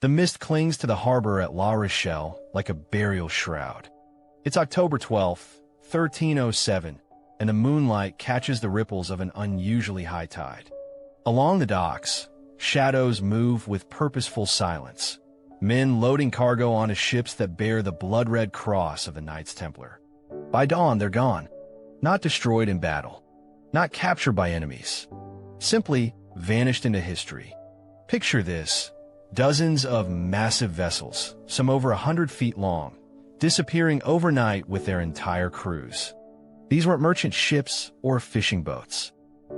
The mist clings to the harbor at La Rochelle like a burial shroud. It's October 12th, 1307, and the moonlight catches the ripples of an unusually high tide. Along the docks, shadows move with purposeful silence, men loading cargo onto ships that bear the blood-red cross of the Knights Templar. By dawn, they're gone, not destroyed in battle, not captured by enemies, simply vanished into history. Picture this: dozens of massive vessels, some over 100 feet long, disappearing overnight with their entire crews. These weren't merchant ships or fishing boats.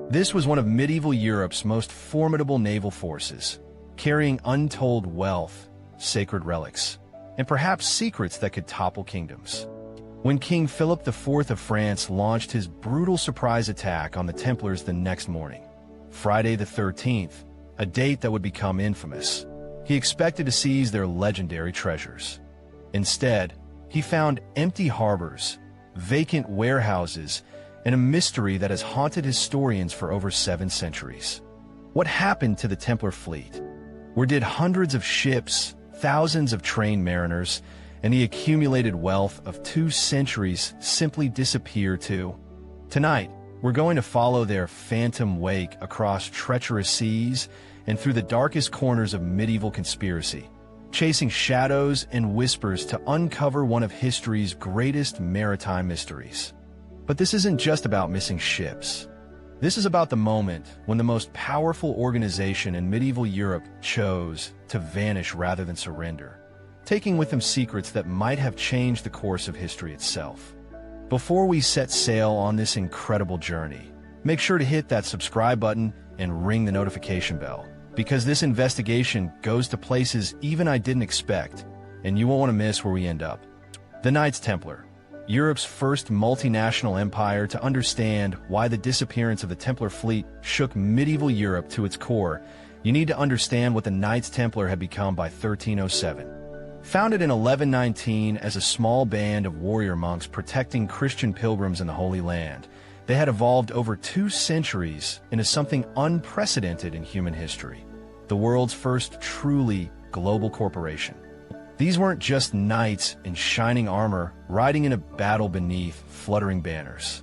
This was one of medieval Europe's most formidable naval forces, carrying untold wealth, sacred relics, and perhaps secrets that could topple kingdoms. When King Philip IV of France launched his brutal surprise attack on the Templars the next morning, Friday the 13th, a date that would become infamous, he expected to seize their legendary treasures. Instead, he found empty harbors, vacant warehouses, and a mystery that has haunted historians for over 7 centuries. What happened to the Templar fleet? Where did hundreds of ships, thousands of trained mariners, and the accumulated wealth of 2 centuries simply disappear to? Tonight, we're going to follow their phantom wake across treacherous seas and through the darkest corners of medieval conspiracy, chasing shadows and whispers to uncover one of history's greatest maritime mysteries. But this isn't just about missing ships. This is about the moment when the most powerful organization in medieval Europe chose to vanish rather than surrender, taking with them secrets that might have changed the course of history itself. Before we set sail on this incredible journey, make sure to hit that subscribe button and ring the notification bell, because this investigation goes to places even I didn't expect, and you won't want to miss where we end up. The Knights Templar, Europe's first multinational empire. To understand why the disappearance of the Templar fleet shook medieval Europe to its core, you need to understand what the Knights Templar had become by 1307. Founded in 1119 as a small band of warrior monks protecting Christian pilgrims in the Holy Land, they had evolved over 2 centuries into something unprecedented in human history: the world's first truly global corporation. These weren't just knights in shining armor riding in a battle beneath fluttering banners.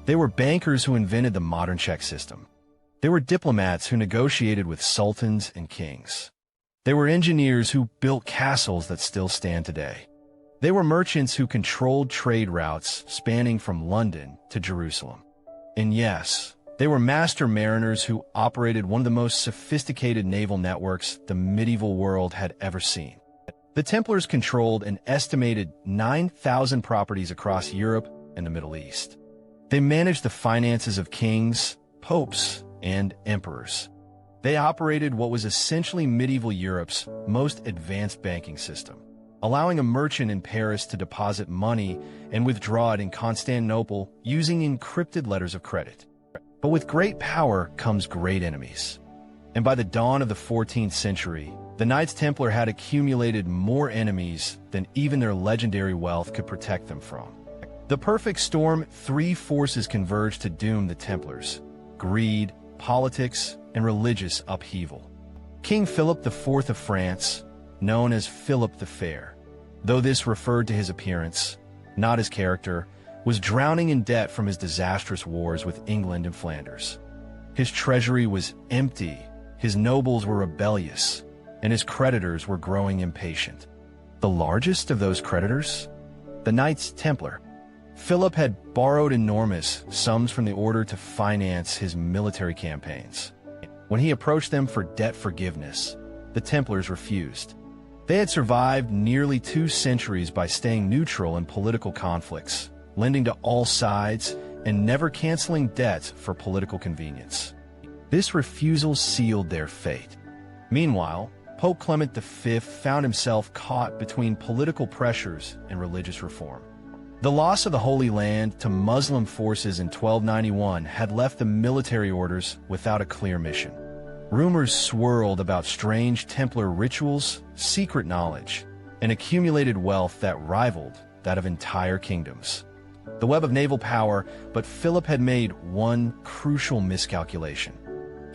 They were bankers who invented the modern check system. They were diplomats who negotiated with sultans and kings. They were engineers who built castles that still stand today. They were merchants who controlled trade routes spanning from London to Jerusalem. And yes, they were master mariners who operated one of the most sophisticated naval networks the medieval world had ever seen. The Templars controlled an estimated 9,000 properties across Europe and the Middle East. They managed the finances of kings, popes, and emperors. They operated what was essentially medieval Europe's most advanced banking system, allowing a merchant in Paris to deposit money and withdraw it in Constantinople using encrypted letters of credit. But with great power comes great enemies. And by the dawn of the 14th century, the Knights Templar had accumulated more enemies than even their legendary wealth could protect them from. The perfect storm, 3 forces converged to doom the Templars: greed, politics, and religious upheaval. King Philip IV of France, known as Philip the Fair, though this referred to his appearance, not his character, was drowning in debt from his disastrous wars with England and Flanders. His treasury was empty, his nobles were rebellious, and his creditors were growing impatient. The largest of those creditors? The Knights Templar. Philip had borrowed enormous sums from the order to finance his military campaigns. When he approached them for debt forgiveness, the Templars refused. They had survived nearly 2 centuries by staying neutral in political conflicts, lending to all sides, and never canceling debts for political convenience. This refusal sealed their fate. Meanwhile, Pope Clement V found himself caught between political pressures and religious reform. The loss of the Holy Land to Muslim forces in 1291 had left the military orders without a clear mission. Rumors swirled about strange Templar rituals, secret knowledge, and accumulated wealth that rivaled that of entire kingdoms. The web of naval power, but Philip had made one crucial miscalculation.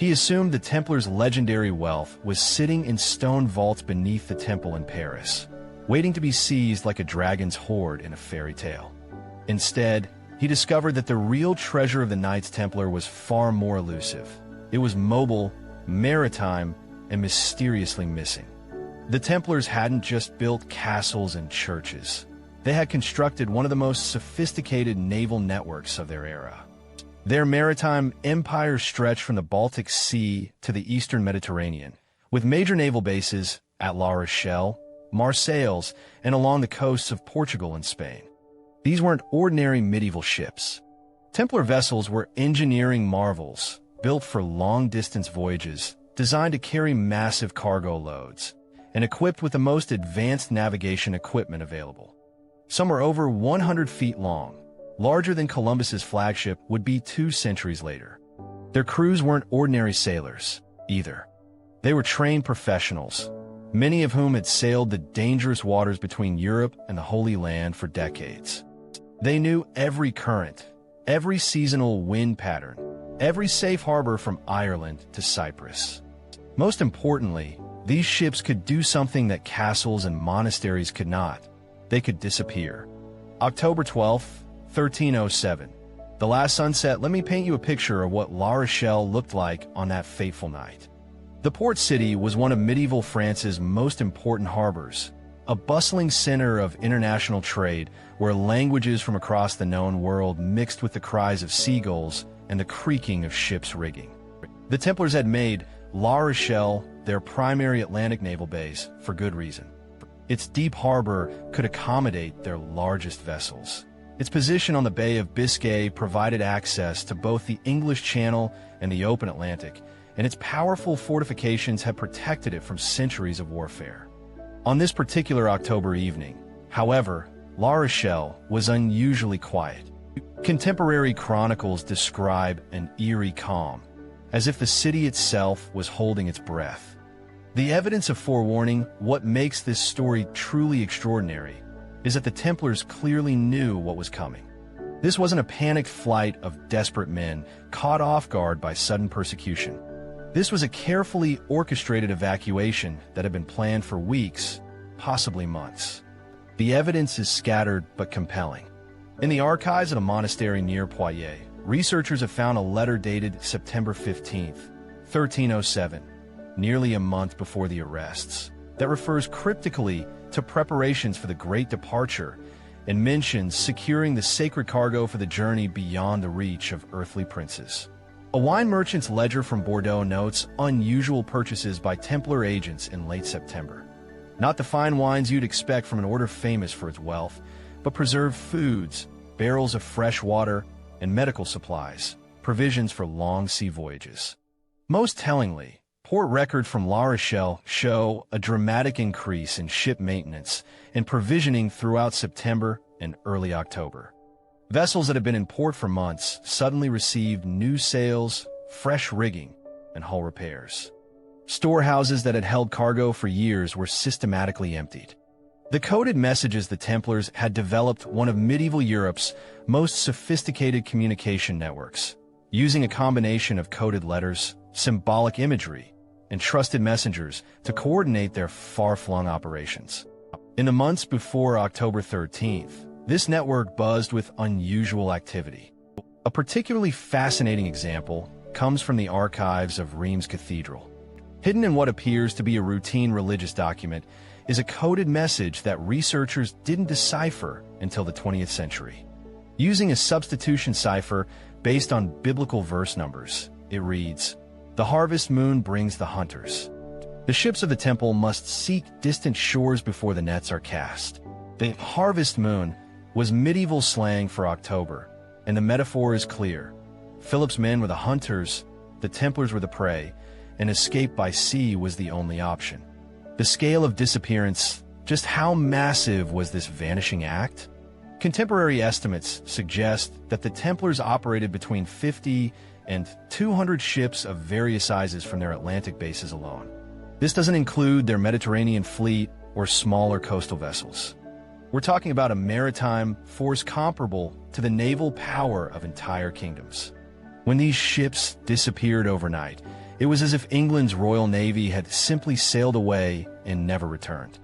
He assumed the Templars' legendary wealth was sitting in stone vaults beneath the temple in Paris, waiting to be seized like a dragon's hoard in a fairy tale. Instead, he discovered that the real treasure of the Knights Templar was far more elusive. It was mobile, maritime, and mysteriously missing. The Templars hadn't just built castles and churches. They had constructed one of the most sophisticated naval networks of their era. Their maritime empire stretched from the Baltic Sea to the eastern Mediterranean, with major naval bases at La Rochelle, Marseilles, and along the coasts of Portugal and Spain. These weren't ordinary medieval ships. Templar vessels were engineering marvels, built for long-distance voyages, designed to carry massive cargo loads, and equipped with the most advanced navigation equipment available. Some were over 100 feet long, larger than Columbus's flagship would be 2 centuries later. Their crews weren't ordinary sailors, either. They were trained professionals, many of whom had sailed the dangerous waters between Europe and the Holy Land for decades. They knew every current, every seasonal wind pattern, every safe harbor from Ireland to Cyprus. Most importantly, these ships could do something that castles and monasteries could not. They could disappear. October 12th, 1307. The last sunset. Let me paint you a picture of what La Rochelle looked like on that fateful night. The port city was one of medieval France's most important harbors, a bustling center of international trade where languages from across the known world mixed with the cries of seagulls and the creaking of ships' rigging. The Templars had made La Rochelle their primary Atlantic naval base for good reason. Its deep harbor could accommodate their largest vessels. Its position on the Bay of Biscay provided access to both the English Channel and the open Atlantic, and its powerful fortifications had protected it from centuries of warfare. On this particular October evening, however, La Rochelle was unusually quiet. Contemporary chronicles describe an eerie calm, as if the city itself was holding its breath. The evidence of forewarning, what makes this story truly extraordinary, is that the Templars clearly knew what was coming. This wasn't a panicked flight of desperate men caught off guard by sudden persecution. This was a carefully orchestrated evacuation that had been planned for weeks, possibly months. The evidence is scattered but compelling. In the archives of a monastery near Poitiers, researchers have found a letter dated September 15th, 1307, nearly a month before the arrests, that refers cryptically to preparations for the Great Departure and mentions securing the sacred cargo for the journey beyond the reach of earthly princes. A wine merchant's ledger from Bordeaux notes unusual purchases by Templar agents in late September. Not the fine wines you'd expect from an order famous for its wealth, but preserved foods, barrels of fresh water, and medical supplies, provisions for long sea voyages. Most tellingly, port records from La Rochelle show a dramatic increase in ship maintenance and provisioning throughout September and early October. Vessels that had been in port for months suddenly received new sails, fresh rigging, and hull repairs. Storehouses that had held cargo for years were systematically emptied. The coded messages the Templars had developed one of medieval Europe's most sophisticated communication networks, using a combination of coded letters, symbolic imagery, and trusted messengers to coordinate their far-flung operations. In the months before October 13th, this network buzzed with unusual activity. A particularly fascinating example comes from the archives of Reims Cathedral. Hidden in what appears to be a routine religious document is a coded message that researchers didn't decipher until the 20th century. Using a substitution cipher based on biblical verse numbers, it reads, "The harvest moon brings the hunters. The ships of the temple must seek distant shores before the nets are cast." The harvest moon was medieval slang for October, and the metaphor is clear. Philip's men were the hunters, the Templars were the prey, and escape by sea was the only option. The scale of disappearance, just how massive was this vanishing act? Contemporary estimates suggest that the Templars operated between 50 and 200 ships of various sizes from their Atlantic bases alone. This doesn't include their Mediterranean fleet or smaller coastal vessels. We're talking about a maritime force comparable to the naval power of entire kingdoms. When these ships disappeared overnight, It was as if England's Royal Navy had simply sailed away and never returned.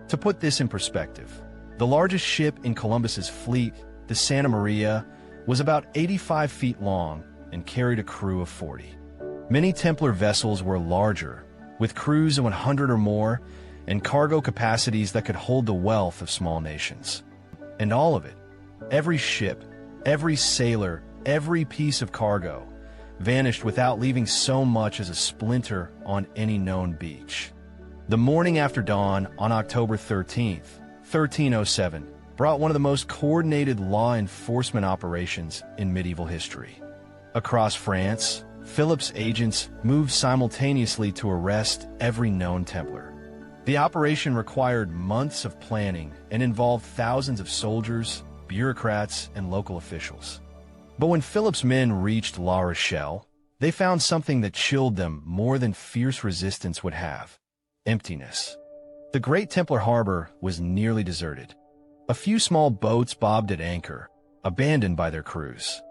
To put this in perspective, the largest ship in Columbus's fleet, the Santa Maria, was about 85 feet long and carried a crew of 40. Many Templar vessels were larger, with crews of 100 or more, and cargo capacities that could hold the wealth of small nations. And all of it, every ship, every sailor, every piece of cargo, vanished without leaving so much as a splinter on any known beach. The morning after dawn on October 13th, 1307, brought one of the most coordinated law enforcement operations in medieval history. Across France, Philip's agents moved simultaneously to arrest every known Templar. The operation required months of planning and involved thousands of soldiers, bureaucrats, and local officials. But when Philip's men reached La Rochelle, they found something that chilled them more than fierce resistance would have: emptiness. The great Templar harbor was nearly deserted. A few small boats bobbed at anchor, abandoned by their crews.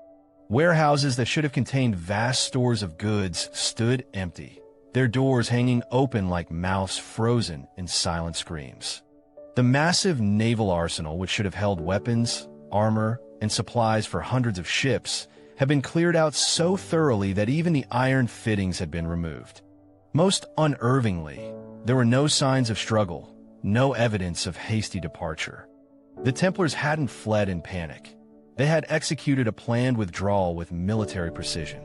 Warehouses that should have contained vast stores of goods stood empty, their doors hanging open like mouths frozen in silent screams. The massive naval arsenal, which should have held weapons, armor, and supplies for hundreds of ships, had been cleared out so thoroughly that even the iron fittings had been removed. Most unervingly, there were no signs of struggle, no evidence of hasty departure. The Templars hadn't fled in panic. They had executed a planned withdrawal with military precision.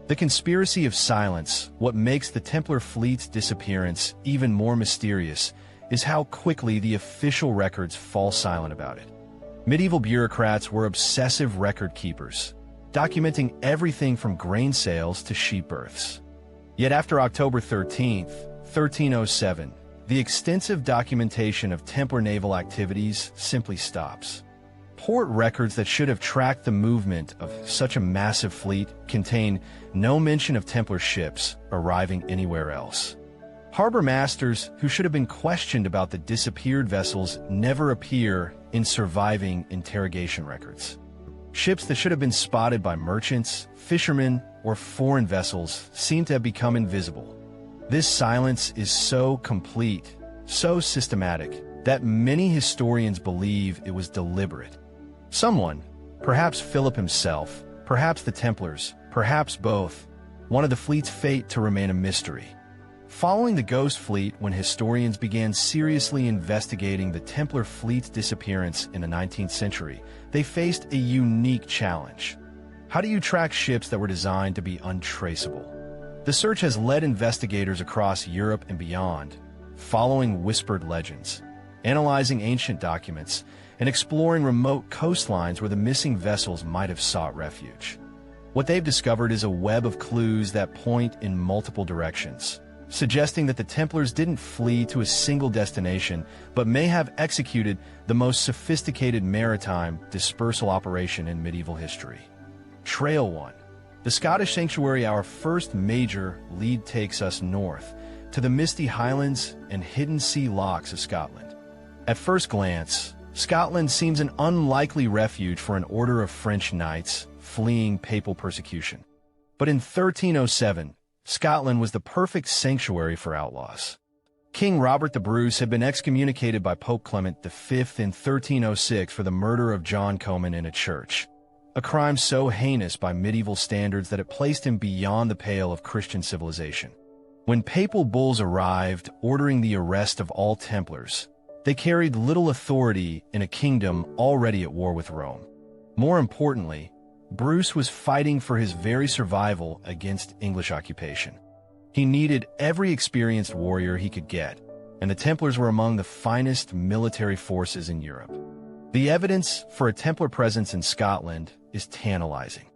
The conspiracy of silence, what makes the Templar fleet's disappearance even more mysterious, is how quickly the official records fall silent about it. Medieval bureaucrats were obsessive record keepers, documenting everything from grain sales to sheep births. Yet after October 13th, 1307, the extensive documentation of Templar naval activities simply stops. Port records that should have tracked the movement of such a massive fleet contain no mention of Templar ships arriving anywhere else. Harbor masters who should have been questioned about the disappeared vessels never appear in surviving interrogation records. Ships that should have been spotted by merchants, fishermen, or foreign vessels seem to have become invisible. This silence is so complete, so systematic, that many historians believe it was deliberate. Someone, perhaps Philip himself, perhaps the Templars, perhaps both, wanted the fleet's fate to remain a mystery. Following the Ghost Fleet, when historians began seriously investigating the Templar fleet's disappearance in the 19th century, they faced a unique challenge. How do you track ships that were designed to be untraceable? The search has led investigators across Europe and beyond, following whispered legends, analyzing ancient documents, and exploring remote coastlines where the missing vessels might have sought refuge. What they've discovered is a web of clues that point in multiple directions, suggesting that the Templars didn't flee to a single destination, but may have executed the most sophisticated maritime dispersal operation in medieval history. Trail 1. The Scottish sanctuary, our first major lead, takes us north, to the misty highlands and hidden sea lochs of Scotland. At first glance, Scotland seems an unlikely refuge for an order of French knights fleeing papal persecution. But in 1307, Scotland was the perfect sanctuary for outlaws. King Robert the Bruce had been excommunicated by Pope Clement V in 1306 for the murder of John Comyn in a church, a crime so heinous by medieval standards that it placed him beyond the pale of Christian civilization. When papal bulls arrived ordering the arrest of all Templars, they carried little authority in a kingdom already at war with Rome. More importantly, Bruce was fighting for his very survival against English occupation. He needed every experienced warrior he could get, and the Templars were among the finest military forces in Europe. The evidence for a Templar presence in Scotland is tantalizing.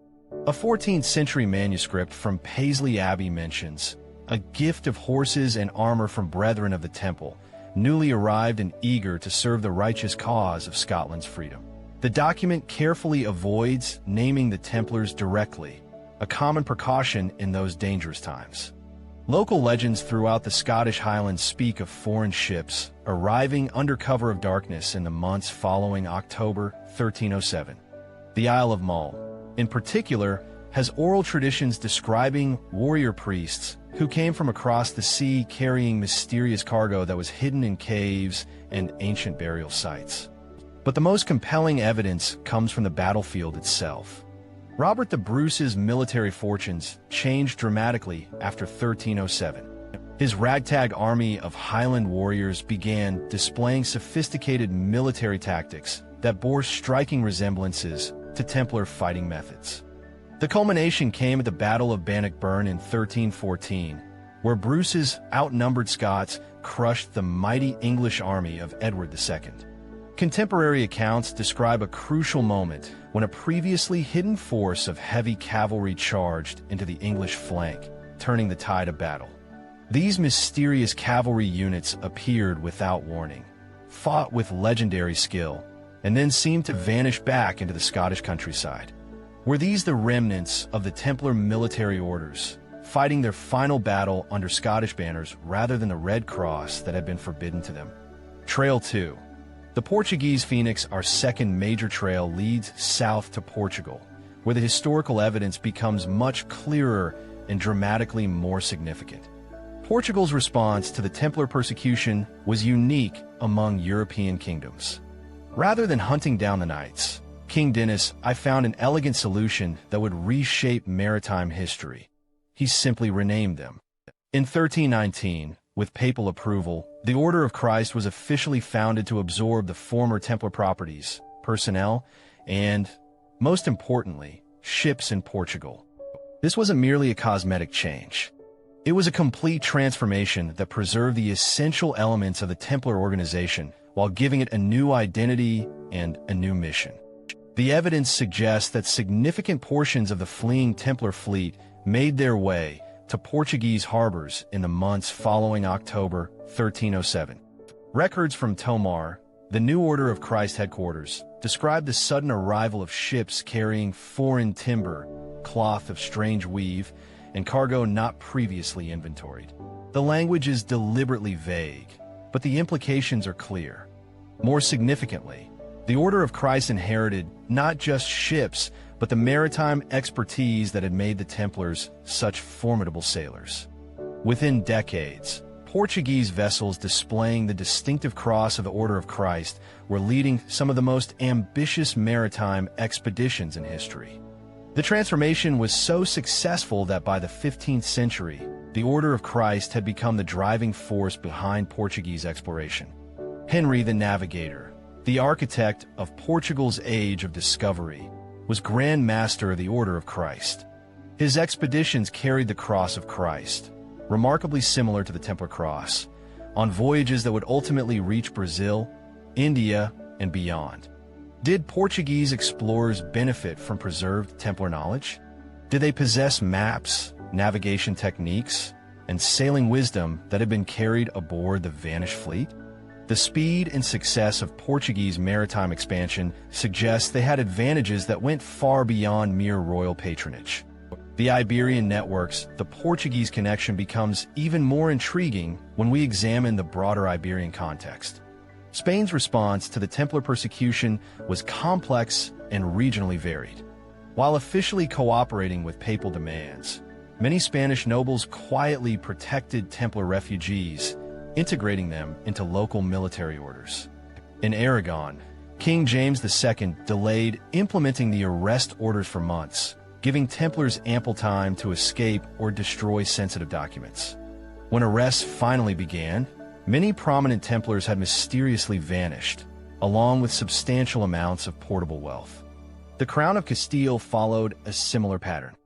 A 14th century manuscript from Paisley Abbey mentions a gift of horses and armor from brethren of the Temple, newly arrived and eager to serve the righteous cause of Scotland's freedom. The document carefully avoids naming the Templars directly, a common precaution in those dangerous times. Local legends throughout the Scottish Highlands speak of foreign ships arriving under cover of darkness in the months following October 1307. The Isle of Mull, in particular, has oral traditions describing warrior priests who came from across the sea carrying mysterious cargo that was hidden in caves and ancient burial sites. But the most compelling evidence comes from the battlefield itself. Robert the Bruce's military fortunes changed dramatically after 1307. His ragtag army of Highland warriors began displaying sophisticated military tactics that bore striking resemblances to Templar fighting methods. The culmination came at the Battle of Bannockburn in 1314, where Bruce's outnumbered Scots crushed the mighty English army of Edward II. Contemporary accounts describe a crucial moment when a previously hidden force of heavy cavalry charged into the English flank, turning the tide of battle. These mysterious cavalry units appeared without warning, fought with legendary skill, and then seemed to vanish back into the Scottish countryside. Were these the remnants of the Templar military orders, fighting their final battle under Scottish banners rather than the Red Cross that had been forbidden to them? Trail 2. The Portuguese Phoenix, our second major trail, leads south to Portugal, where the historical evidence becomes much clearer and dramatically more significant. Portugal's response to the Templar persecution was unique among European kingdoms. Rather than hunting down the Knights, King Dinis I found an elegant solution that would reshape maritime history. He simply renamed them. In 1319, with papal approval, the Order of Christ was officially founded to absorb the former Templar properties, personnel, and, most importantly, ships in Portugal. This wasn't merely a cosmetic change. It was a complete transformation that preserved the essential elements of the Templar organization while giving it a new identity and a new mission. The evidence suggests that significant portions of the fleeing Templar fleet made their way to Portuguese harbors in the months following October 1307. Records from Tomar, the New Order of Christ headquarters, describe the sudden arrival of ships carrying foreign timber, cloth of strange weave, and cargo not previously inventoried. The language is deliberately vague, but the implications are clear. More significantly, the Order of Christ inherited not just ships, but the maritime expertise that had made the Templars such formidable sailors. Within decades, Portuguese vessels displaying the distinctive cross of the Order of Christ were leading some of the most ambitious maritime expeditions in history. The transformation was so successful that by the 15th century, the Order of Christ had become the driving force behind Portuguese exploration. Henry the Navigator, the architect of Portugal's age of discovery, was Grand Master of the Order of Christ. His expeditions carried the Cross of Christ, remarkably similar to the Templar Cross, on voyages that would ultimately reach Brazil, India, and beyond. Did Portuguese explorers benefit from preserved Templar knowledge? Did they possess maps, navigation techniques, and sailing wisdom that had been carried aboard the vanished fleet? The speed and success of Portuguese maritime expansion suggests they had advantages that went far beyond mere royal patronage. The Iberian networks, the Portuguese connection becomes even more intriguing when we examine the broader Iberian context. Spain's response to the Templar persecution was complex and regionally varied. While officially cooperating with papal demands, many Spanish nobles quietly protected Templar refugees, integrating them into local military orders. In Aragon, King James II delayed implementing the arrest orders for months, giving Templars ample time to escape or destroy sensitive documents. When arrests finally began, many prominent Templars had mysteriously vanished, along with substantial amounts of portable wealth. The Crown of Castile followed a similar pattern.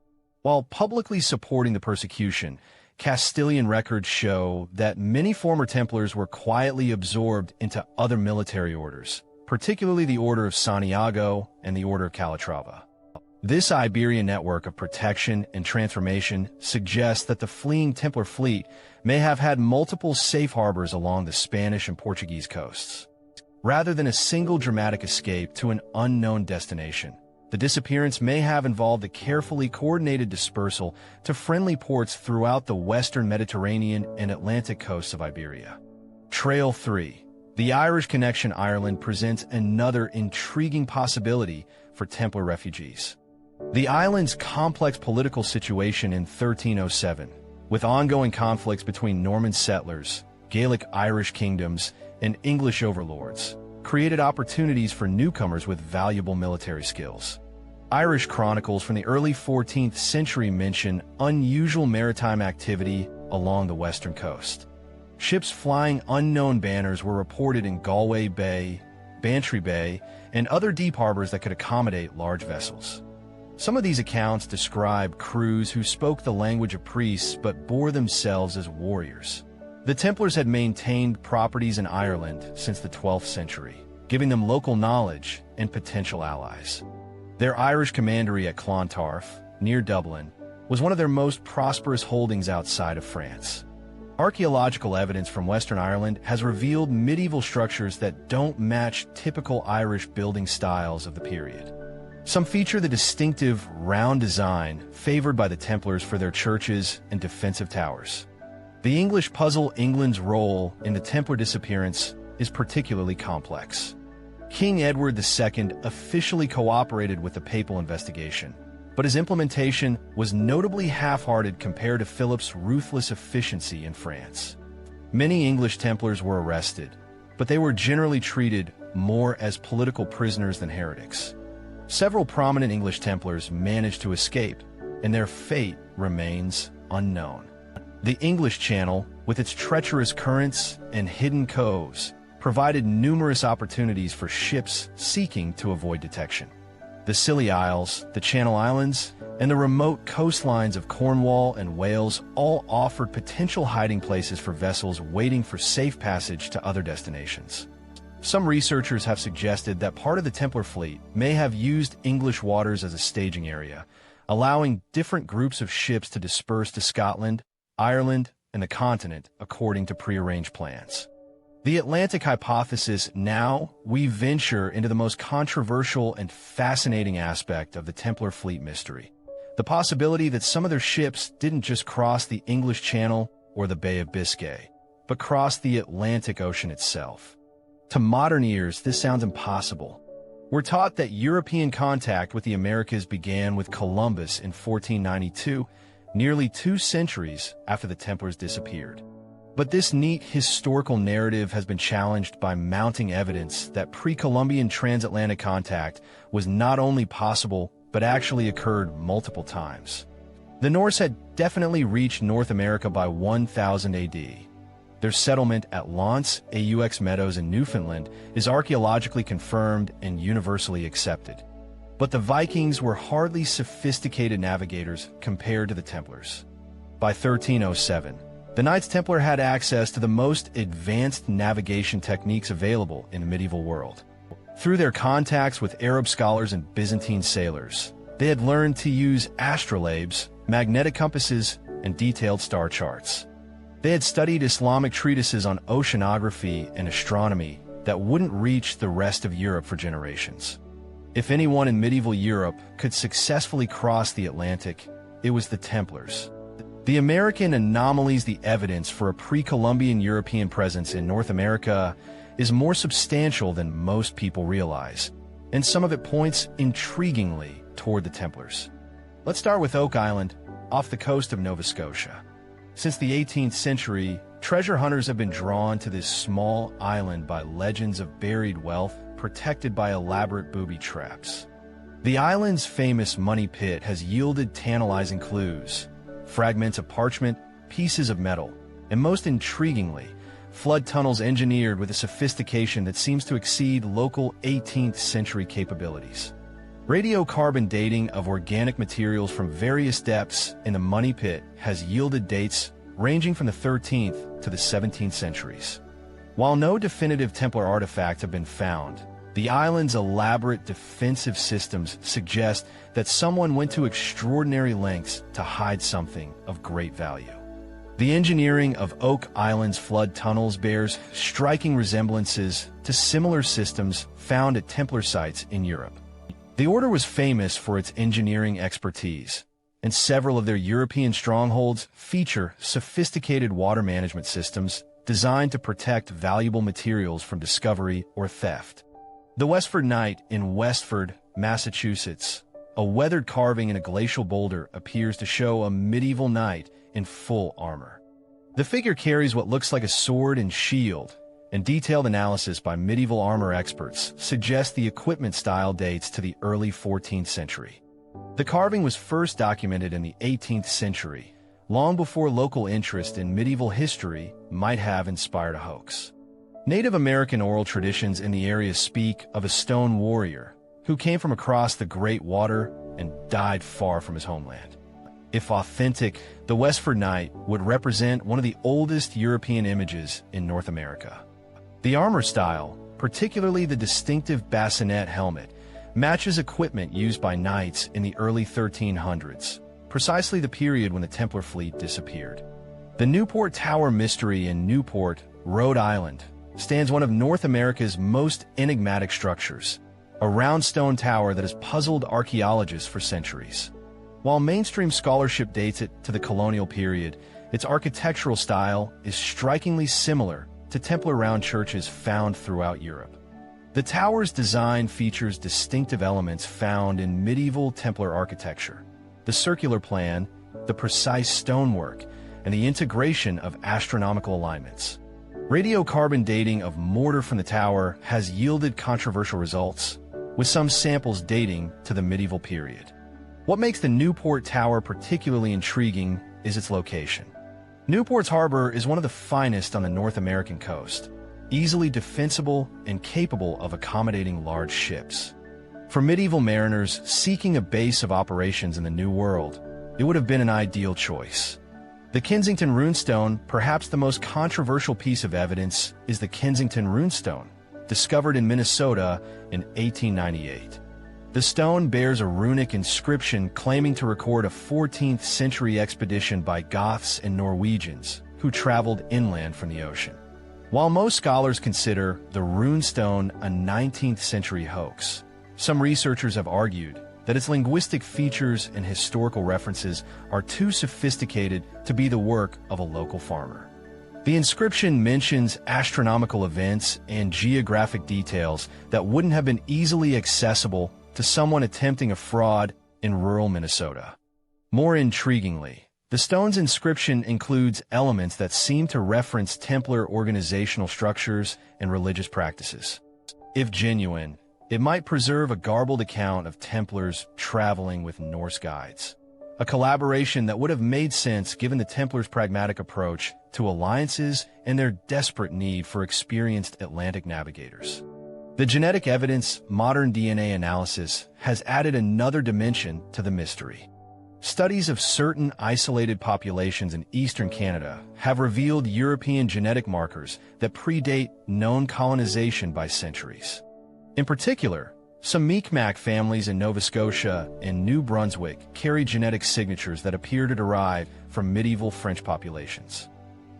While publicly supporting the persecution, Castilian records show that many former Templars were quietly absorbed into other military orders, particularly the Order of Santiago and the Order of Calatrava. This Iberian network of protection and transformation suggests that the fleeing Templar fleet may have had multiple safe harbors along the Spanish and Portuguese coasts. Rather than a single dramatic escape to an unknown destination, the disappearance may have involved a carefully coordinated dispersal to friendly ports throughout the western Mediterranean and Atlantic coasts of Iberia. Trail 3. The Irish Connection Ireland presents another intriguing possibility for Templar refugees. The island's complex political situation in 1307, with ongoing conflicts between Norman settlers, Gaelic Irish kingdoms, and English overlords, created opportunities for newcomers with valuable military skills. Irish chronicles from the early 14th century mention unusual maritime activity along the western coast. Ships flying unknown banners were reported in Galway Bay, Bantry Bay, and other deep harbors that could accommodate large vessels. Some of these accounts describe crews who spoke the language of priests but bore themselves as warriors. The Templars had maintained properties in Ireland since the 12th century, giving them local knowledge and potential allies. Their Irish commandery at Clontarf, near Dublin, was one of their most prosperous holdings outside of France. Archaeological evidence from Western Ireland has revealed medieval structures that don't match typical Irish building styles of the period. Some feature the distinctive, round design favored by the Templars for their churches and defensive towers. The English puzzle England's role in the Templar disappearance is particularly complex. King Edward II officially cooperated with the papal investigation, but his implementation was notably half-hearted compared to Philip's ruthless efficiency in France. Many English Templars were arrested, but they were generally treated more as political prisoners than heretics. Several prominent English Templars managed to escape, and their fate remains unknown. The English Channel, with its treacherous currents and hidden coves, provided numerous opportunities for ships seeking to avoid detection. The Scilly Isles, the Channel Islands, and the remote coastlines of Cornwall and Wales all offered potential hiding places for vessels waiting for safe passage to other destinations. Some researchers have suggested that part of the Templar fleet may have used English waters as a staging area, allowing different groups of ships to disperse to Scotland, Ireland, and the continent according to prearranged plans. The Atlantic hypothesis. Now we venture into the most controversial and fascinating aspect of the Templar fleet mystery: the possibility that some of their ships didn't just cross the English Channel or the Bay of Biscay, but crossed the Atlantic Ocean itself. To modern ears, this sounds impossible. We're taught that European contact with the Americas began with Columbus in 1492, nearly 2 centuries after the Templars disappeared. But this neat historical narrative has been challenged by mounting evidence that pre-Columbian transatlantic contact was not only possible, but actually occurred multiple times. The Norse had definitely reached North America by 1000 AD. Their settlement at L'Anse aux Meadows in Newfoundland is archaeologically confirmed and universally accepted. But the Vikings were hardly sophisticated navigators compared to the Templars. By 1307, the Knights Templar had access to the most advanced navigation techniques available in the medieval world. Through their contacts with Arab scholars and Byzantine sailors, they had learned to use astrolabes, magnetic compasses, and detailed star charts. They had studied Islamic treatises on oceanography and astronomy that wouldn't reach the rest of Europe for generations. If anyone in medieval Europe could successfully cross the Atlantic, it was the Templars. The American anomalies, the evidence for a pre-Columbian European presence in North America, is more substantial than most people realize, and some of it points intriguingly toward the Templars. Let's start with Oak Island, off the coast of Nova Scotia. Since the 18th century, treasure hunters have been drawn to this small island by legends of buried wealth protected by elaborate booby traps. The island's famous money pit has yielded tantalizing clues: fragments of parchment, pieces of metal, and most intriguingly, flood tunnels engineered with a sophistication that seems to exceed local 18th century capabilities. Radiocarbon dating of organic materials from various depths in the money pit has yielded dates ranging from the 13th to the 17th centuries. While no definitive Templar artifacts have been found, the island's elaborate defensive systems suggest that someone went to extraordinary lengths to hide something of great value. The engineering of Oak Island's flood tunnels bears striking resemblances to similar systems found at Templar sites in Europe. The order was famous for its engineering expertise, and several of their European strongholds feature sophisticated water management systems designed to protect valuable materials from discovery or theft. The Westford Knight in Westford, Massachusetts, a weathered carving in a glacial boulder, appears to show a medieval knight in full armor. The figure carries what looks like a sword and shield, and detailed analysis by medieval armor experts suggests the equipment style dates to the early 14th century. The carving was first documented in the 18th century, long before local interest in medieval history might have inspired a hoax. Native American oral traditions in the area speak of a stone warrior who came from across the Great Water and died far from his homeland. If authentic, the Westford Knight would represent one of the oldest European images in North America. The armor style, particularly the distinctive bassinet helmet, matches equipment used by knights in the early 1300s, precisely the period when the Templar fleet disappeared. The Newport Tower mystery in Newport, Rhode Island, stands one of North America's most enigmatic structures, a round stone tower that has puzzled archaeologists for centuries. While mainstream scholarship dates it to the colonial period, its architectural style is strikingly similar to Templar round churches found throughout Europe. The tower's design features distinctive elements found in medieval Templar architecture: the circular plan, the precise stonework, and the integration of astronomical alignments. Radiocarbon dating of mortar from the tower has yielded controversial results, with some samples dating to the medieval period. What makes the Newport Tower particularly intriguing is its location. Newport's harbor is one of the finest on the North American coast, easily defensible and capable of accommodating large ships. For medieval mariners seeking a base of operations in the New World, it would have been an ideal choice. The Kensington runestone, perhaps the most controversial piece of evidence, is the Kensington runestone, discovered in Minnesota in 1898. The stone bears a runic inscription claiming to record a 14th century expedition by Goths and Norwegians who traveled inland from the ocean. While most scholars consider the runestone a 19th century hoax, some researchers have argued that its linguistic features and historical references are too sophisticated to be the work of a local farmer. The inscription mentions astronomical events and geographic details that wouldn't have been easily accessible to someone attempting a fraud in rural Minnesota. More intriguingly, the stone's inscription includes elements that seem to reference Templar organizational structures and religious practices. If genuine, it might preserve a garbled account of Templars traveling with Norse guides, a collaboration that would have made sense given the Templars' pragmatic approach to alliances and their desperate need for experienced Atlantic navigators. The genetic evidence, modern DNA analysis, has added another dimension to the mystery. Studies of certain isolated populations in eastern Canada have revealed European genetic markers that predate known colonization by centuries. In particular, some Mi'kmaq families in Nova Scotia and New Brunswick carry genetic signatures that appear to derive from medieval French populations.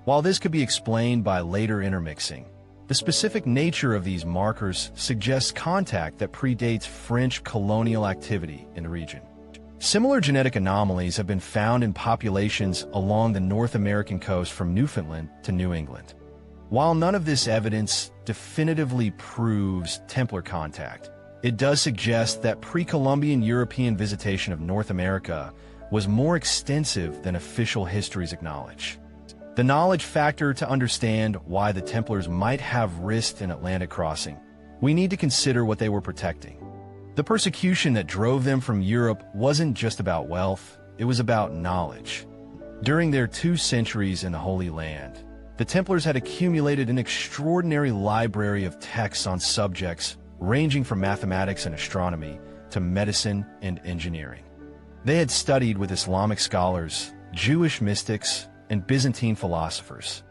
While this could be explained by later intermixing, the specific nature of these markers suggests contact that predates French colonial activity in the region. Similar genetic anomalies have been found in populations along the North American coast from Newfoundland to New England. While none of this evidence definitively proves Templar contact, it does suggest that pre-Columbian European visitation of North America was more extensive than official histories acknowledge. The knowledge factor to understand why the Templars might have risked an Atlantic crossing, we need to consider what they were protecting. The persecution that drove them from Europe wasn't just about wealth, it was about knowledge. During their 2 centuries in the Holy Land, the Templars had accumulated an extraordinary library of texts on subjects ranging from mathematics and astronomy to medicine and engineering. They had studied with Islamic scholars, Jewish mystics, and Byzantine philosophers.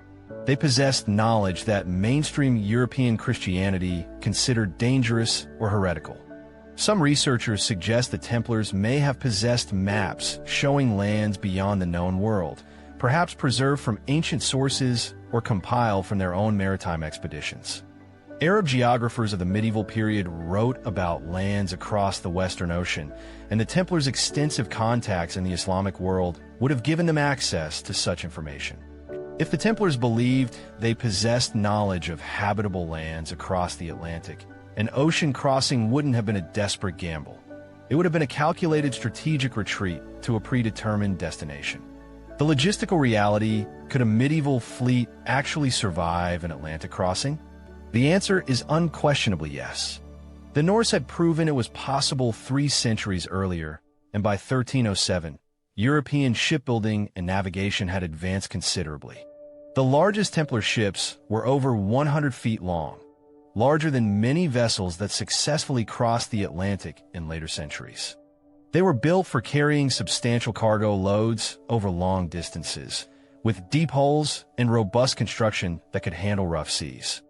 They possessed knowledge that mainstream European Christianity considered dangerous or heretical. Some researchers suggest the Templars may have possessed maps showing lands beyond the known world, perhaps preserved from ancient sources or compiled from their own maritime expeditions. Arab geographers of the medieval period wrote about lands across the Western Ocean, and the Templars' extensive contacts in the Islamic world would have given them access to such information. If the Templars believed they possessed knowledge of habitable lands across the Atlantic, an ocean crossing wouldn't have been a desperate gamble. It would have been a calculated strategic retreat to a predetermined destination. The logistical reality: could a medieval fleet actually survive an Atlantic crossing? The answer is unquestionably yes. The Norse had proven it was possible 3 centuries earlier, and by 1307, European shipbuilding and navigation had advanced considerably. The largest Templar ships were over 100 feet long, larger than many vessels that successfully crossed the Atlantic in later centuries. They were built for carrying substantial cargo loads over long distances, with deep hulls and robust construction that could handle rough seas.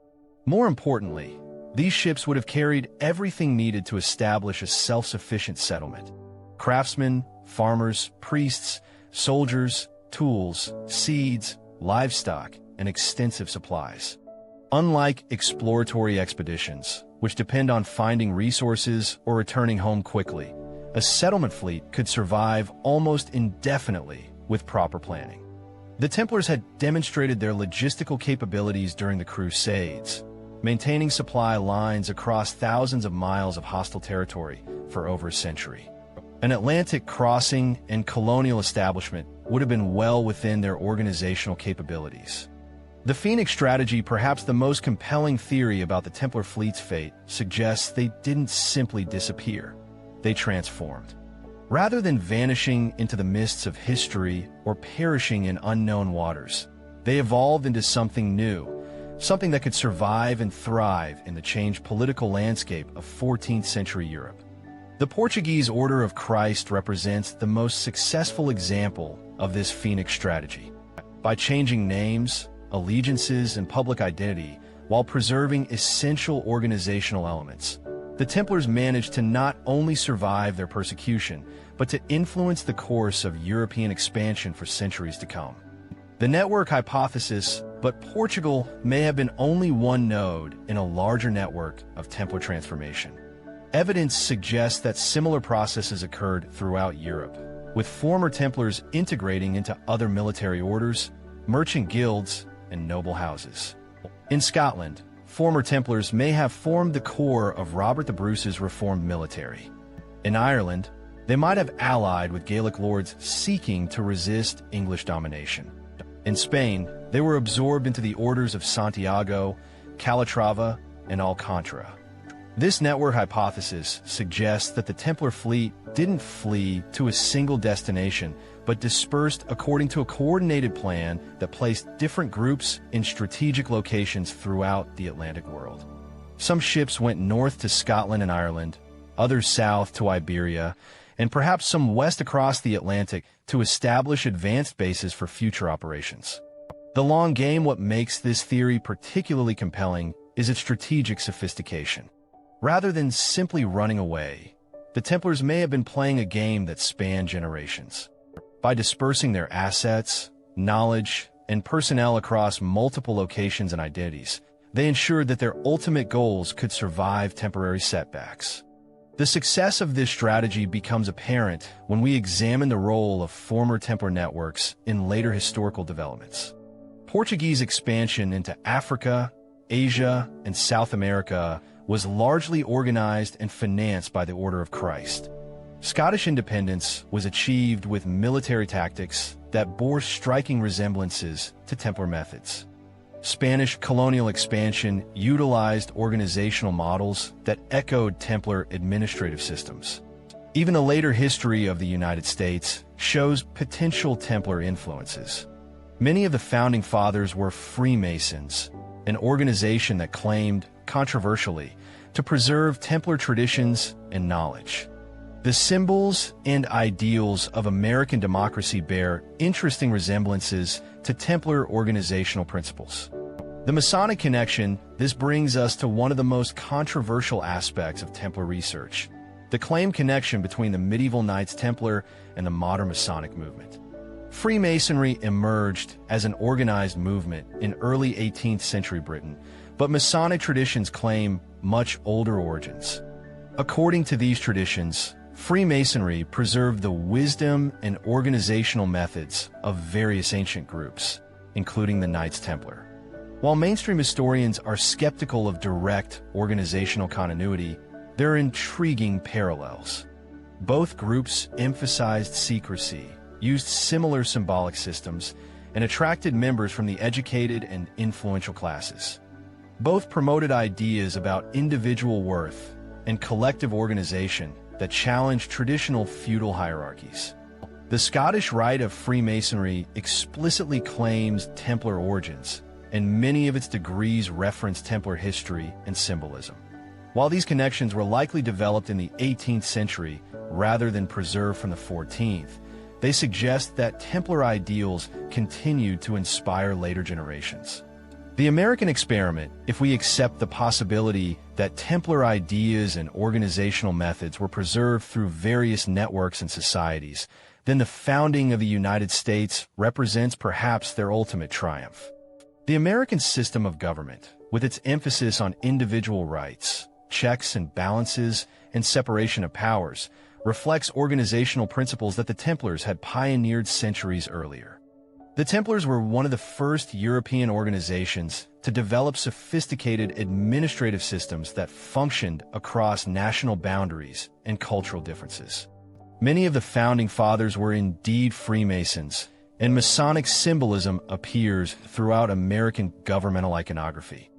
More importantly, these ships would have carried everything needed to establish a self-sufficient settlement: craftsmen, farmers, priests, soldiers, tools, seeds, livestock, and extensive supplies. Unlike exploratory expeditions, which depend on finding resources or returning home quickly, a settlement fleet could survive almost indefinitely with proper planning. The Templars had demonstrated their logistical capabilities during the Crusades, maintaining supply lines across thousands of miles of hostile territory for over a century. An Atlantic crossing and colonial establishment would have been well within their organizational capabilities. The Phoenix strategy, perhaps the most compelling theory about the Templar fleet's fate, suggests they didn't simply disappear. They transformed. Rather than vanishing into the mists of history or perishing in unknown waters, they evolved into something new, something that could survive and thrive in the changed political landscape of 14th century Europe. The Portuguese Order of Christ represents the most successful example of this Phoenix strategy. By changing names, allegiances, and public identity while preserving essential organizational elements, the Templars managed to not only survive their persecution, but to influence the course of European expansion for centuries to come. The network hypothesis: but Portugal may have been only one node in a larger network of Templar transformation. Evidence suggests that similar processes occurred throughout Europe, with former Templars integrating into other military orders, merchant guilds, and noble houses. In Scotland, former Templars may have formed the core of Robert the Bruce's reformed military. In Ireland, they might have allied with Gaelic lords seeking to resist English domination. In Spain, they were absorbed into the orders of Santiago, Calatrava, and Alcantara. This network hypothesis suggests that the Templar fleet didn't flee to a single destination, but dispersed according to a coordinated plan that placed different groups in strategic locations throughout the Atlantic world. Some ships went north to Scotland and Ireland, others south to Iberia, and perhaps some west across the Atlantic to establish advanced bases for future operations. The long game: what makes this theory particularly compelling is its strategic sophistication. Rather than simply running away, the Templars may have been playing a game that spanned generations. By dispersing their assets, knowledge, and personnel across multiple locations and identities, they ensured that their ultimate goals could survive temporary setbacks. The success of this strategy becomes apparent when we examine the role of former Templar networks in later historical developments. Portuguese expansion into Africa, Asia, and South America was largely organized and financed by the Order of Christ. Scottish independence was achieved with military tactics that bore striking resemblances to Templar methods. Spanish colonial expansion utilized organizational models that echoed Templar administrative systems. Even the later history of the United States shows potential Templar influences. Many of the founding fathers were Freemasons, an organization that claimed, controversially, to preserve Templar traditions and knowledge. The symbols and ideals of American democracy bear interesting resemblances to Templar organizational principles. The Masonic connection: this brings us to one of the most controversial aspects of Templar research: the claimed connection between the medieval Knights Templar and the modern Masonic movement. Freemasonry emerged as an organized movement in early 18th century Britain, but Masonic traditions claim much older origins. According to these traditions, Freemasonry preserved the wisdom and organizational methods of various ancient groups, including the Knights Templar. While mainstream historians are skeptical of direct organizational continuity, there are intriguing parallels. Both groups emphasized secrecy, used similar symbolic systems and attracted members from the educated and influential classes. Both promoted ideas about individual worth and collective organization that challenged traditional feudal hierarchies. The Scottish Rite of Freemasonry explicitly claims Templar origins, and many of its degrees reference Templar history and symbolism. While these connections were likely developed in the 18th century rather than preserved from the 14th, they suggest that Templar ideals continued to inspire later generations. The American experiment, if we accept the possibility that Templar ideas and organizational methods were preserved through various networks and societies, then the founding of the United States represents perhaps their ultimate triumph. The American system of government, with its emphasis on individual rights, checks and balances, and separation of powers, reflects organizational principles that the Templars had pioneered centuries earlier. The Templars were one of the first European organizations to develop sophisticated administrative systems that functioned across national boundaries and cultural differences. Many of the founding fathers were indeed Freemasons, and Masonic symbolism appears throughout American governmental iconography.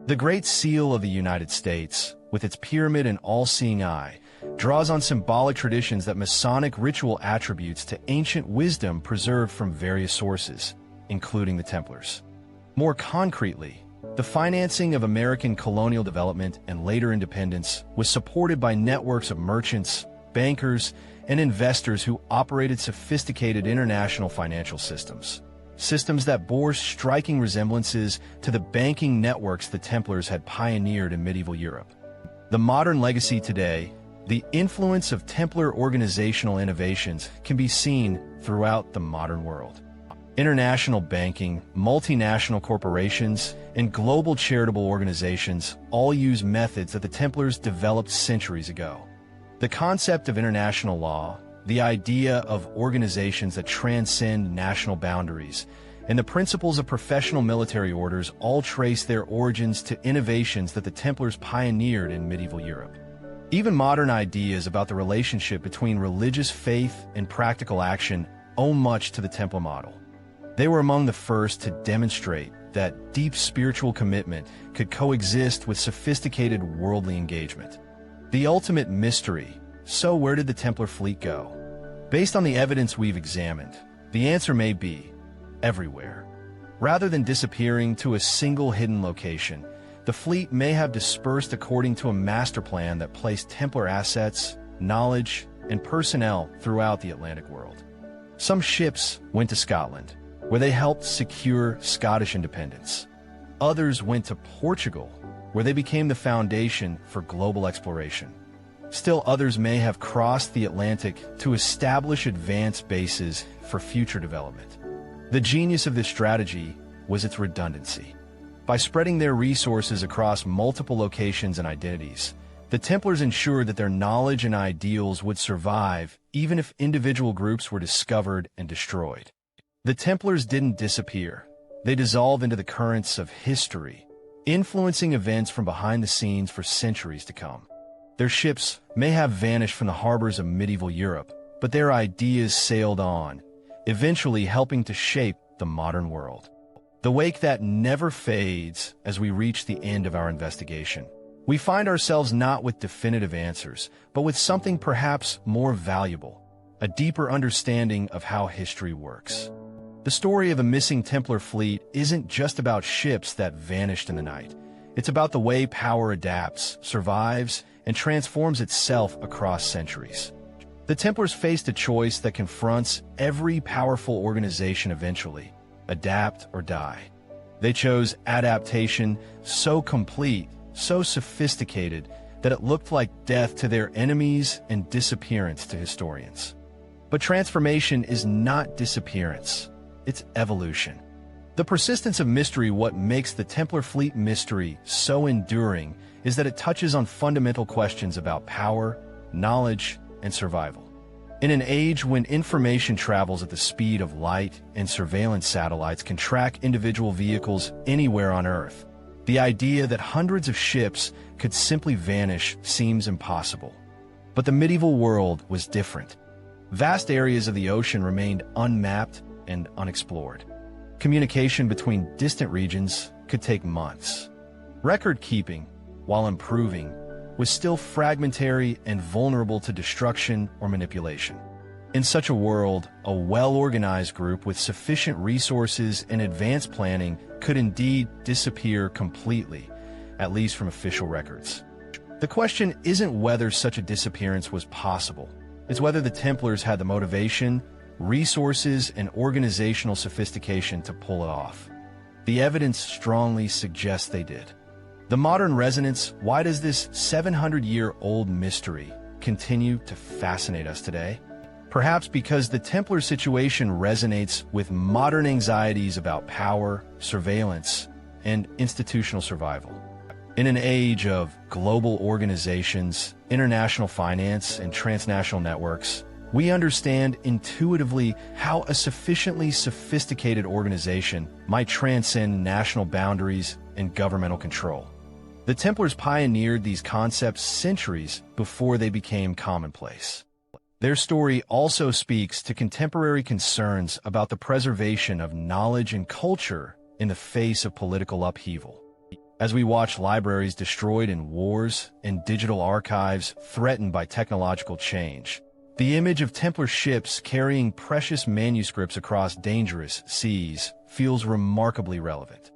The Great Seal of the United States, with its pyramid and all-seeing eye, draws on symbolic traditions that Masonic ritual attributes to ancient wisdom preserved from various sources, including the Templars. More concretely, the financing of American colonial development and later independence was supported by networks of merchants, bankers, and investors who operated sophisticated international financial systems. Systems that bore striking resemblances to the banking networks the Templars had pioneered in medieval Europe. The modern legacy today, the influence of Templar organizational innovations, can be seen throughout the modern world. International banking, multinational corporations, and global charitable organizations all use methods that the Templars developed centuries ago. The concept of international law, the idea of organizations that transcend national boundaries, and the principles of professional military orders all trace their origins to innovations that the Templars pioneered in medieval Europe. Even modern ideas about the relationship between religious faith and practical action owe much to the Templar model. They were among the first to demonstrate that deep spiritual commitment could coexist with sophisticated worldly engagement. The ultimate mystery: so where did the Templar fleet go? Based on the evidence we've examined, the answer may be everywhere. Rather than disappearing to a single hidden location, the fleet may have dispersed according to a master plan that placed Templar assets, knowledge, and personnel throughout the Atlantic world. Some ships went to Scotland, where they helped secure Scottish independence. Others went to Portugal, where they became the foundation for global exploration. Still others may have crossed the Atlantic to establish advanced bases for future development. The genius of this strategy was its redundancy. By spreading their resources across multiple locations and identities, the Templars ensured that their knowledge and ideals would survive even if individual groups were discovered and destroyed. The Templars didn't disappear. They dissolved into the currents of history, influencing events from behind the scenes for centuries to come. Their ships may have vanished from the harbors of medieval Europe, but their ideas sailed on, eventually helping to shape the modern world. The wake that never fades. As we reach the end of our investigation, we find ourselves not with definitive answers, but with something perhaps more valuable: a deeper understanding of how history works. The story of a missing Templar fleet isn't just about ships that vanished in the night. It's about the way power adapts, survives, and transforms itself across centuries. The Templars faced a choice that confronts every powerful organization eventually: adapt or die. They chose adaptation, so complete, so sophisticated, that it looked like death to their enemies and disappearance to historians. But transformation is not disappearance. It's evolution. The persistence of mystery, what makes the Templar fleet mystery so enduring, is that it touches on fundamental questions about power, knowledge, and survival. In an age when information travels at the speed of light and surveillance satellites can track individual vehicles anywhere on Earth, the idea that hundreds of ships could simply vanish seems impossible. But the medieval world was different. Vast areas of the ocean remained unmapped and unexplored. Communication between distant regions could take months. Record-keeping, while improving, was still fragmentary and vulnerable to destruction or manipulation. In such a world, a well-organized group with sufficient resources and advanced planning could indeed disappear completely, at least from official records. The question isn't whether such a disappearance was possible. It's whether the Templars had the motivation, resources, and organizational sophistication to pull it off. The evidence strongly suggests they did. The modern resonance, why does this 700-year-old mystery continue to fascinate us today? Perhaps because the Templar situation resonates with modern anxieties about power, surveillance, and institutional survival. In an age of global organizations, international finance, and transnational networks, we understand intuitively how a sufficiently sophisticated organization might transcend national boundaries and governmental control. The Templars pioneered these concepts centuries before they became commonplace. Their story also speaks to contemporary concerns about the preservation of knowledge and culture in the face of political upheaval. As we watch libraries destroyed in wars and digital archives threatened by technological change, the image of Templar ships carrying precious manuscripts across dangerous seas feels remarkably relevant.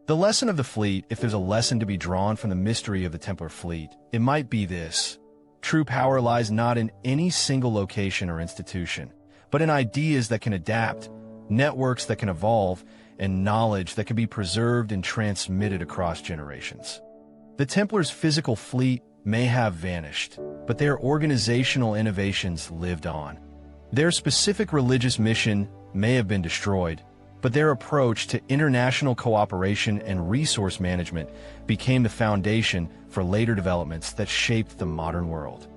The lesson of the fleet, if there's a lesson to be drawn from the mystery of the Templar fleet, it might be this. True power lies not in any single location or institution, but in ideas that can adapt, networks that can evolve, and knowledge that can be preserved and transmitted across generations. The Templars' physical fleet may have vanished, but their organizational innovations lived on. Their specific religious mission may have been destroyed, but their approach to international cooperation and resource management became the foundation for later developments that shaped the modern world.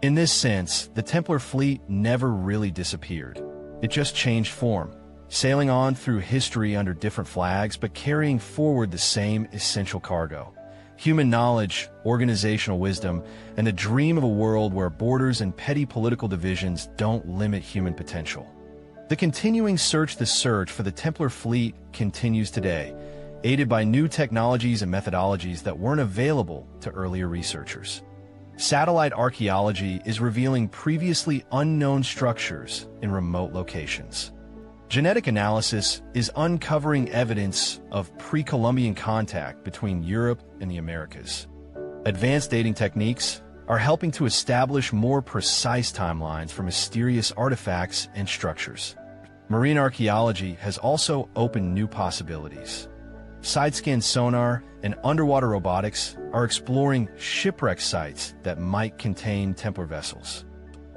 In this sense, the Templar fleet never really disappeared. It just changed form, sailing on through history under different flags, but carrying forward the same essential cargo: human knowledge, organizational wisdom, and the dream of a world where borders and petty political divisions don't limit human potential. The continuing search for the Templar fleet continues today, aided by new technologies and methodologies that weren't available to earlier researchers. Satellite archaeology is revealing previously unknown structures in remote locations. Genetic analysis is uncovering evidence of pre-Columbian contact between Europe and the Americas. Advanced dating techniques are helping to establish more precise timelines for mysterious artifacts and structures. Marine archaeology has also opened new possibilities. Side-scan sonar and underwater robotics are exploring shipwreck sites that might contain Templar vessels.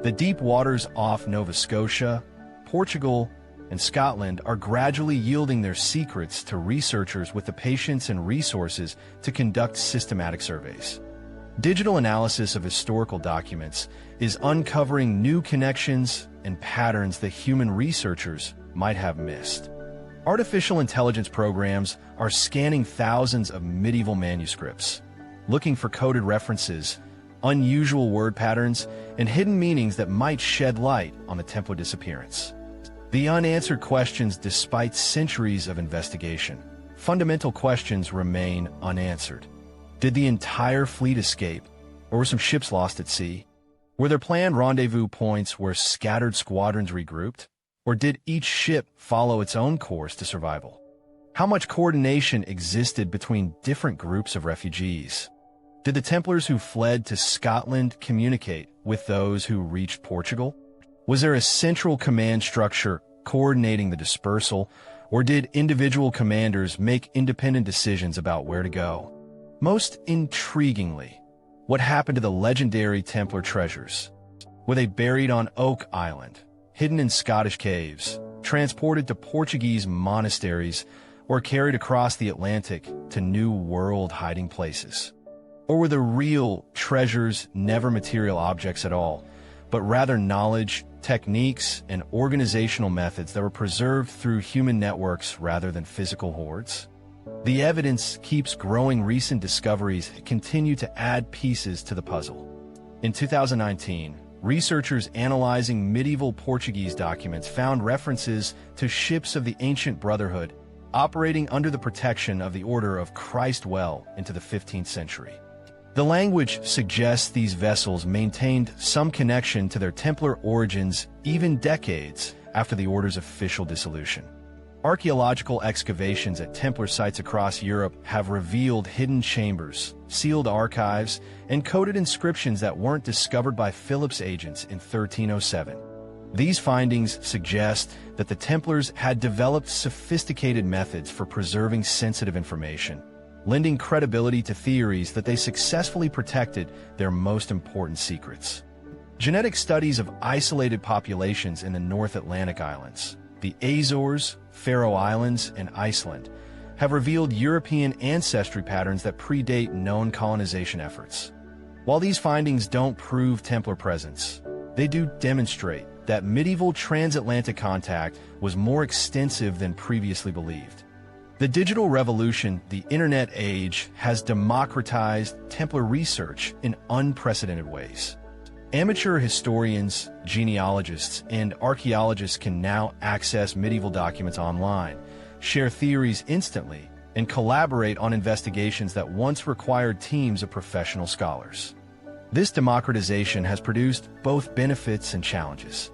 The deep waters off Nova Scotia, Portugal, and Scotland are gradually yielding their secrets to researchers with the patience and resources to conduct systematic surveys. Digital analysis of historical documents is uncovering new connections and patterns that human researchers might have missed. Artificial intelligence programs are scanning thousands of medieval manuscripts, looking for coded references, unusual word patterns, and hidden meanings that might shed light on the Templar disappearance. The unanswered questions, despite centuries of investigation, fundamental questions remain unanswered. Did the entire fleet escape, or were some ships lost at sea? Were there planned rendezvous points where scattered squadrons regrouped? Or did each ship follow its own course to survival? How much coordination existed between different groups of refugees? Did the Templars who fled to Scotland communicate with those who reached Portugal? Was there a central command structure coordinating the dispersal, or did individual commanders make independent decisions about where to go? Most intriguingly, what happened to the legendary Templar treasures? Were they buried on Oak Island, hidden in Scottish caves, transported to Portuguese monasteries, or carried across the Atlantic to New World hiding places? Or were the real treasures never material objects at all, but rather knowledge, techniques, and organizational methods that were preserved through human networks rather than physical hoards? The evidence keeps growing. Recent discoveries continue to add pieces to the puzzle. In 2019, researchers analyzing medieval Portuguese documents found references to ships of the ancient Brotherhood operating under the protection of the Order of Christ well into the 15th century. The language suggests these vessels maintained some connection to their Templar origins even decades after the Order's official dissolution. Archaeological excavations at Templar sites across Europe have revealed hidden chambers, sealed archives, and coded inscriptions that weren't discovered by Philip's agents in 1307. These findings suggest that the Templars had developed sophisticated methods for preserving sensitive information, lending credibility to theories that they successfully protected their most important secrets. Genetic studies of isolated populations in the North Atlantic islands, the Azores, Faroe Islands, and Iceland, have revealed European ancestry patterns that predate known colonization efforts. While these findings don't prove Templar presence, they do demonstrate that medieval transatlantic contact was more extensive than previously believed. The digital revolution, the internet age, has democratized Templar research in unprecedented ways. Amateur historians, genealogists, and archaeologists can now access medieval documents online, share theories instantly, and collaborate on investigations that once required teams of professional scholars. This democratization has produced both benefits and challenges.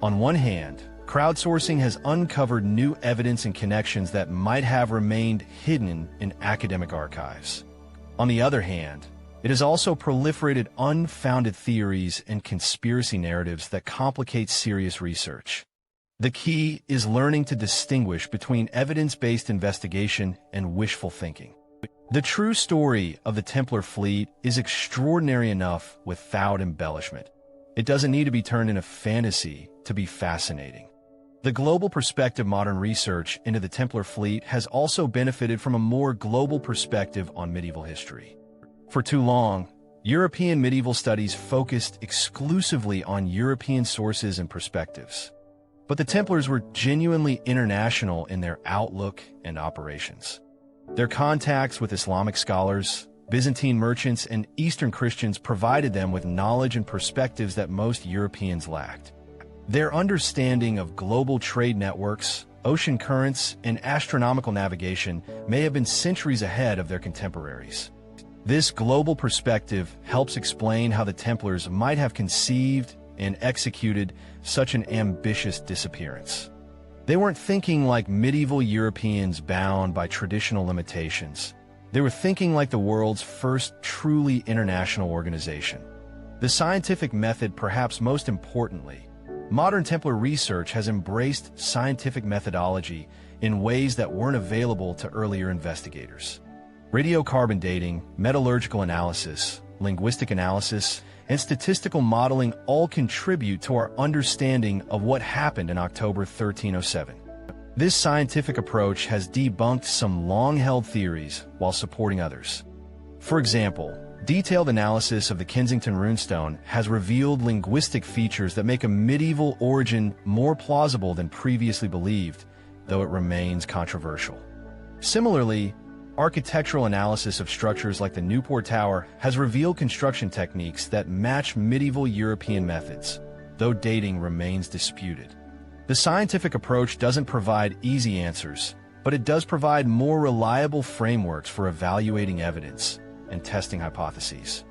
On one hand, crowdsourcing has uncovered new evidence and connections that might have remained hidden in academic archives. On the other hand, it has also proliferated unfounded theories and conspiracy narratives that complicate serious research. The key is learning to distinguish between evidence-based investigation and wishful thinking. The true story of the Templar fleet is extraordinary enough without embellishment. It doesn't need to be turned into fantasy to be fascinating. The global perspective modern research into the Templar fleet has also benefited from a more global perspective on medieval history. For too long, European medieval studies focused exclusively on European sources and perspectives. But the Templars were genuinely international in their outlook and operations. Their contacts with Islamic scholars, Byzantine merchants, and Eastern Christians provided them with knowledge and perspectives that most Europeans lacked. Their understanding of global trade networks, ocean currents, and astronomical navigation may have been centuries ahead of their contemporaries. This global perspective helps explain how the Templars might have conceived and executed such an ambitious disappearance. They weren't thinking like medieval Europeans bound by traditional limitations. They were thinking like the world's first truly international organization. The scientific method, perhaps most importantly, modern Templar research has embraced scientific methodology in ways that weren't available to earlier investigators. Radiocarbon dating, metallurgical analysis, linguistic analysis, and statistical modeling all contribute to our understanding of what happened in October 1307. This scientific approach has debunked some long-held theories while supporting others. For example, detailed analysis of the Kensington runestone has revealed linguistic features that make a medieval origin more plausible than previously believed, though it remains controversial. Similarly, architectural analysis of structures like the Newport Tower has revealed construction techniques that match medieval European methods, though dating remains disputed. The scientific approach doesn't provide easy answers, but it does provide more reliable frameworks for evaluating evidence and testing hypotheses.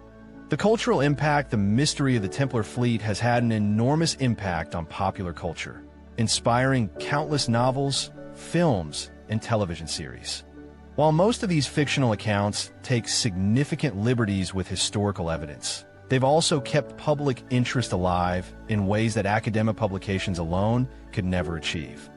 The cultural impact, the mystery of the Templar fleet has had an enormous impact on popular culture, inspiring countless novels, films, and television series. While most of these fictional accounts take significant liberties with historical evidence, they've also kept public interest alive in ways that academic publications alone could never achieve.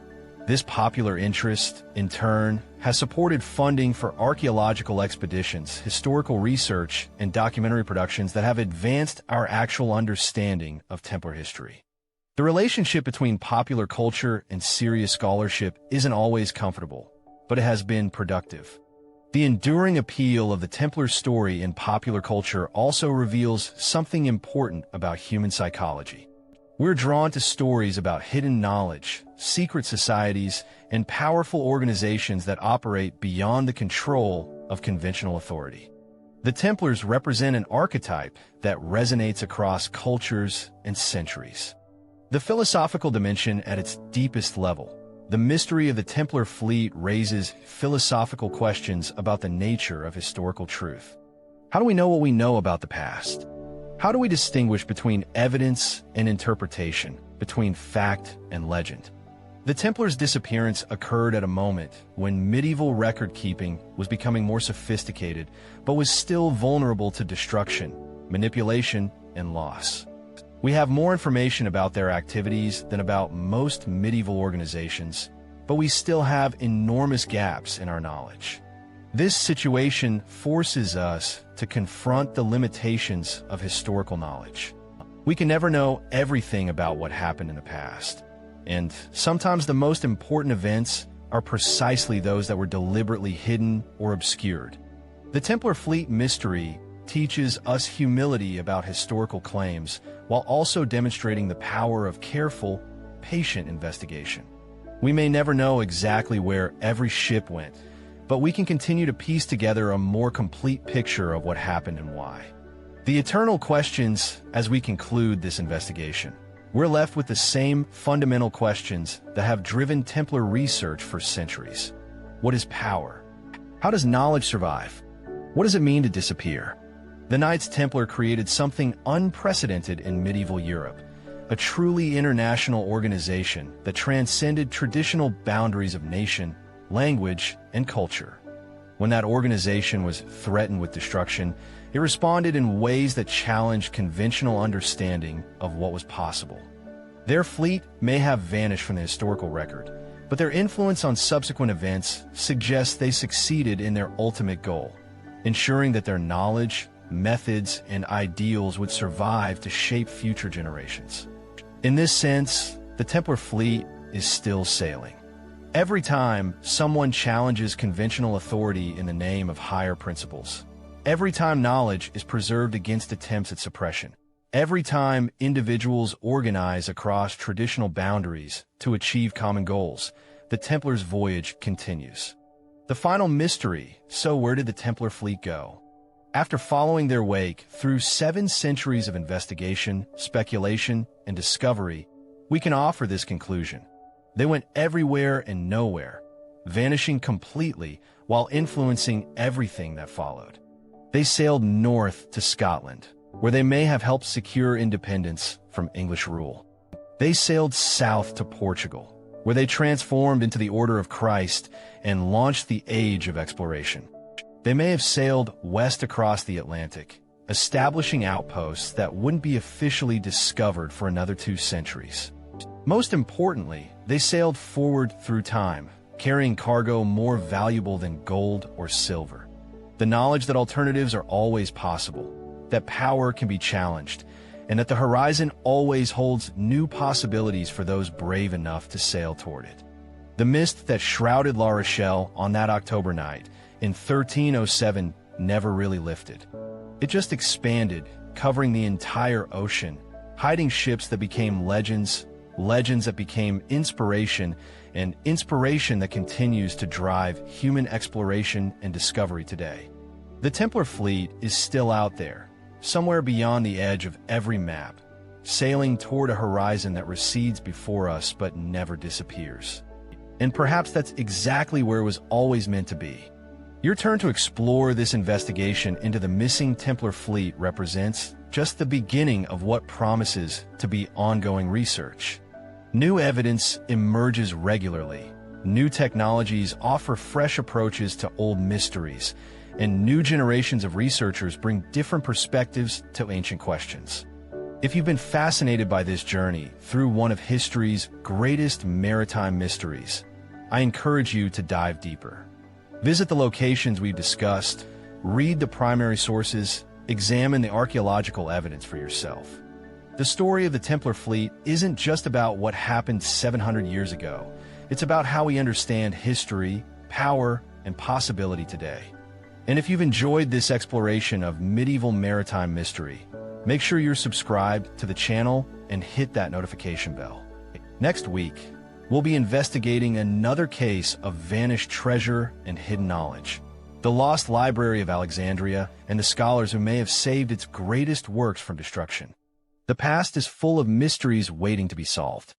This popular interest, in turn, has supported funding for archaeological expeditions, historical research, and documentary productions that have advanced our actual understanding of Templar history. The relationship between popular culture and serious scholarship isn't always comfortable, but it has been productive. The enduring appeal of the Templar story in popular culture also reveals something important about human psychology. We're drawn to stories about hidden knowledge, secret societies, and powerful organizations that operate beyond the control of conventional authority. The Templars represent an archetype that resonates across cultures and centuries. The philosophical dimension at its deepest level, the mystery of the Templar fleet raises philosophical questions about the nature of historical truth. How do we know what we know about the past? How do we distinguish between evidence and interpretation, between fact and legend? The Templars' disappearance occurred at a moment when medieval record-keeping was becoming more sophisticated, but was still vulnerable to destruction, manipulation, and loss. We have more information about their activities than about most medieval organizations, but we still have enormous gaps in our knowledge. This situation forces us to confront the limitations of historical knowledge. We can never know everything about what happened in the past, and sometimes the most important events are precisely those that were deliberately hidden or obscured. The Templar fleet mystery teaches us humility about historical claims while also demonstrating the power of careful, patient investigation. We may never know exactly where every ship went, but we can continue to piece together a more complete picture of what happened and why. The eternal questions as we conclude this investigation. We're left with the same fundamental questions that have driven Templar research for centuries. What is power? How does knowledge survive? What does it mean to disappear? The Knights Templar created something unprecedented in medieval Europe, a truly international organization that transcended traditional boundaries of nation, language, and culture. When that organization was threatened with destruction, it responded in ways that challenged conventional understanding of what was possible. Their fleet may have vanished from the historical record, but their influence on subsequent events suggests they succeeded in their ultimate goal, ensuring that their knowledge, methods, and ideals would survive to shape future generations. In this sense, the Templar fleet is still sailing. Every time someone challenges conventional authority in the name of higher principles, every time knowledge is preserved against attempts at suppression, every time individuals organize across traditional boundaries to achieve common goals, the Templars' voyage continues. The final mystery, so where did the Templar fleet go? After following their wake through 7 centuries of investigation, speculation, and discovery, we can offer this conclusion. They went everywhere and nowhere, vanishing completely while influencing everything that followed. They sailed north to Scotland, where they may have helped secure independence from English rule. They sailed south to Portugal, where they transformed into the Order of Christ and launched the Age of Exploration. They may have sailed west across the Atlantic, establishing outposts that wouldn't be officially discovered for another 2 centuries. Most importantly, they sailed forward through time, carrying cargo more valuable than gold or silver. The knowledge that alternatives are always possible, that power can be challenged, and that the horizon always holds new possibilities for those brave enough to sail toward it. The mist that shrouded La Rochelle on that October night in 1307 never really lifted. It just expanded, covering the entire ocean, hiding ships that became legends, legends that became inspiration, and inspiration that continues to drive human exploration and discovery today. The Templar fleet is still out there, somewhere beyond the edge of every map, sailing toward a horizon that recedes before us but never disappears. And perhaps that's exactly where it was always meant to be. Your turn to explore this investigation into the missing Templar fleet represents just the beginning of what promises to be ongoing research. New evidence emerges regularly. New technologies offer fresh approaches to old mysteries, and new generations of researchers bring different perspectives to ancient questions. If you've been fascinated by this journey through one of history's greatest maritime mysteries, I encourage you to dive deeper. Visit the locations we've discussed, read the primary sources, examine the archaeological evidence for yourself. The story of the Templar fleet isn't just about what happened 700 years ago. It's about how we understand history, power, and possibility today. And if you've enjoyed this exploration of medieval maritime mystery, make sure you're subscribed to the channel and hit that notification bell. Next week, we'll be investigating another case of vanished treasure and hidden knowledge. the lost library of Alexandria, and the scholars who may have saved its greatest works from destruction. The past is full of mysteries waiting to be solved.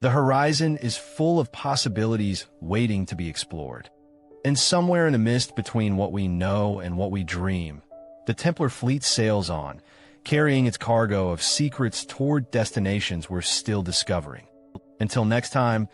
The horizon is full of possibilities waiting to be explored. And somewhere in the mist between what we know and what we dream, the Templar fleet sails on, carrying its cargo of secrets toward destinations we're still discovering. Until next time,